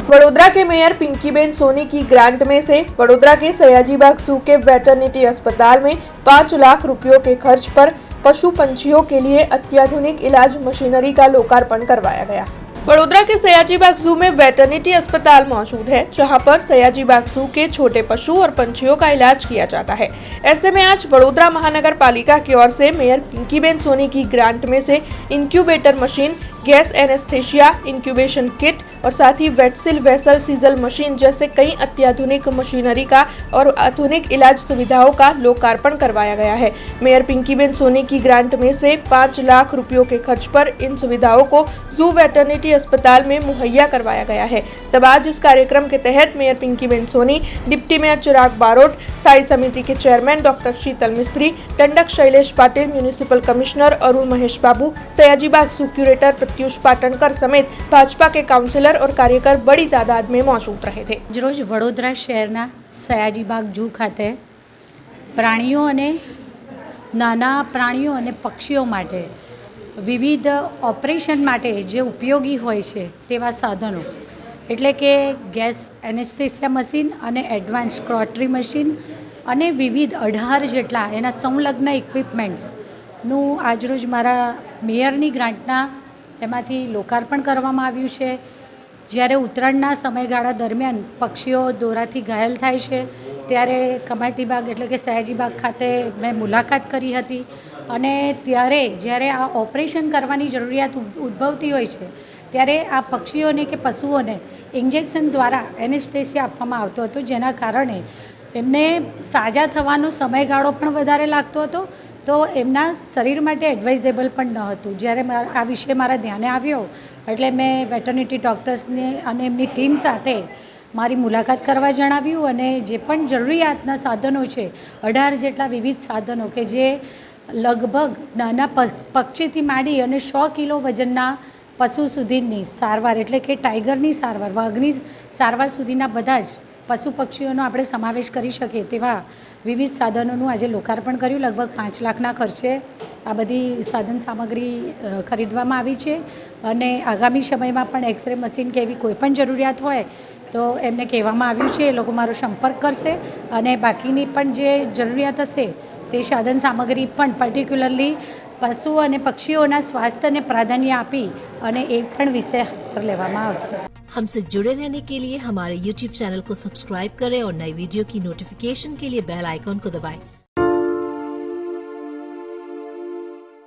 वडोदरा के मेयर पिंकीबेन सोनी की ग्रांट में से वडोदरा के सयाजीबाग जू के वेटरनिटी अस्पताल में 5 लाख रुपयों के खर्च पर पशु पंछियों के लिए अत्याधुनिक इलाज मशीनरी का लोकार्पण करवाया गया। वडोदरा के सयाजीबाग जू में वेटरनिटी अस्पताल मौजूद है, जहां पर सयाजीबाग जू के छोटे पशु और पंछियों का इलाज किया जाता है। ऐसे में आज वडोदरा महानगर पालिका की ओर से मेयर पिंकीबेन सोनी की ग्रांट में से incubator machine, gas anaesthesia, incubation kit और साथ ही वेटसिल वेसल सीजल मशीन जैसे कई अत्याधुनिक मशीनरी का और आधुनिक इलाज सुविधाओं का लोकार्पण करवाया गया है। मेयर पिंकीबेन सोनी की ग्रांट में से 5 लाख रुपयों के खर्च पर इन सुविधाओं को जू वेटरनिटी अस्पताल में मुहैया करवाया गया है। तब आज इस कार्यक्रम के तहत मेयर पिंकीबेन सोनी, डिप्टी मेयर चिराग बारोट, स्थायी समिति के चेयरमैन डॉक्टर शीतल मिस्त्री, दंडक शैलेश पाटिल, म्यूनिसिपल कमिश्नर अरुण महेश बाबू, सयाजीबाग जू क्यूरेटर प्रत्युष पाटणकर समेत भाजपा के काउंसिलर और कार्यकर बड़ी तादाद में मौजूद रहे थे। रोज वडोदरा शहरना सयाजीबाग जू खाते प्राणीओ अने नाना प्राणीओ अने पक्षीओ माटे विविध ऑपरेशन माटे जे उपयोगी होय छे तेवा साधनों एटले के गैस एनेस्थेसिया मशीन अने एडवांस क्रोटरी मशीन अने विविध 18 जेटला एना संलग्न इक्विपमेंट्सનું આજરોજ મારા મેયરની ગ્રાન્ટના એમાંથી લોકાર્પણ કરવામાં આવ્યું છે। જ્યારે ઉત્તરાયણના સમયગાળા દરમિયાન પક્ષીઓ દોરાથી ઘાયલ થાય છે ત્યારે કમાટીબાગ એટલે કે સયાજીબાગ ખાતે મેં મુલાકાત કરી હતી અને ત્યારે જ્યારે આ ઓપરેશન કરવાની જરૂરિયાત ઉદ્ભવતી હોય છે ત્યારે આ પક્ષીઓને કે પશુઓને ઇન્જેક્શન દ્વારા એનેસ્થેસિયા આપવામાં આવતો હતો, જેના કારણે એમને સાજા થવાનો સમયગાળો પણ વધારે લાગતો હતો, તો એમના શરીર માટે એડવાઇઝેબલ પણ ન હતું। જ્યારે આ વિષય મારા ધ્યાને આવ્યો એટલે મેં વેટરનિટી ડૉક્ટર્સને અને એમની ટીમ સાથે મારી મુલાકાત કરવા જણાવ્યું અને જે પણ જરૂરિયાતના સાધનો છે 18 જેટલા વિવિધ સાધનો કે જે લગભગ નાના પક્ષીથી માંડી અને 100 કિલો વજનના પશુ સુધીની સારવાર એટલે કે ટાઈગરની સારવાર, વાઘની સારવાર સુધીના બધા જ પશુ પક્ષીઓનો આપણે સમાવેશ કરી શકીએ તેવા વિવિધ સાધનોનું આજે લોકાર્પણ કર્યું। લગભગ 5 લાખના ખર્ચે આ બધી સાધન સામગ્રી ખરીદવામાં આવી છે અને આગામી સમયમાં પણ એક્સરે મશીન કે એવી કોઈપણ જરૂરિયાત હોય તો એમને કહેવામાં આવ્યું છે, એ લોકો મારો સંપર્ક કરશે અને બાકીની પણ જે જરૂરિયાત હશે તે સાધન સામગ્રી પણ પર્ટિક્યુલરલી પશુ અને પક્ષીઓના સ્વાસ્થ્યને પ્રાધાન્ય આપી અને એ પણ વિષય પર લેવામાં આવશે। हमसे जुड़े रहने के लिए हमारे YouTube चैनल को सब्सक्राइब करें और नई वीडियो की नोटिफिकेशन के लिए बेल आइकॉन को दबाएं।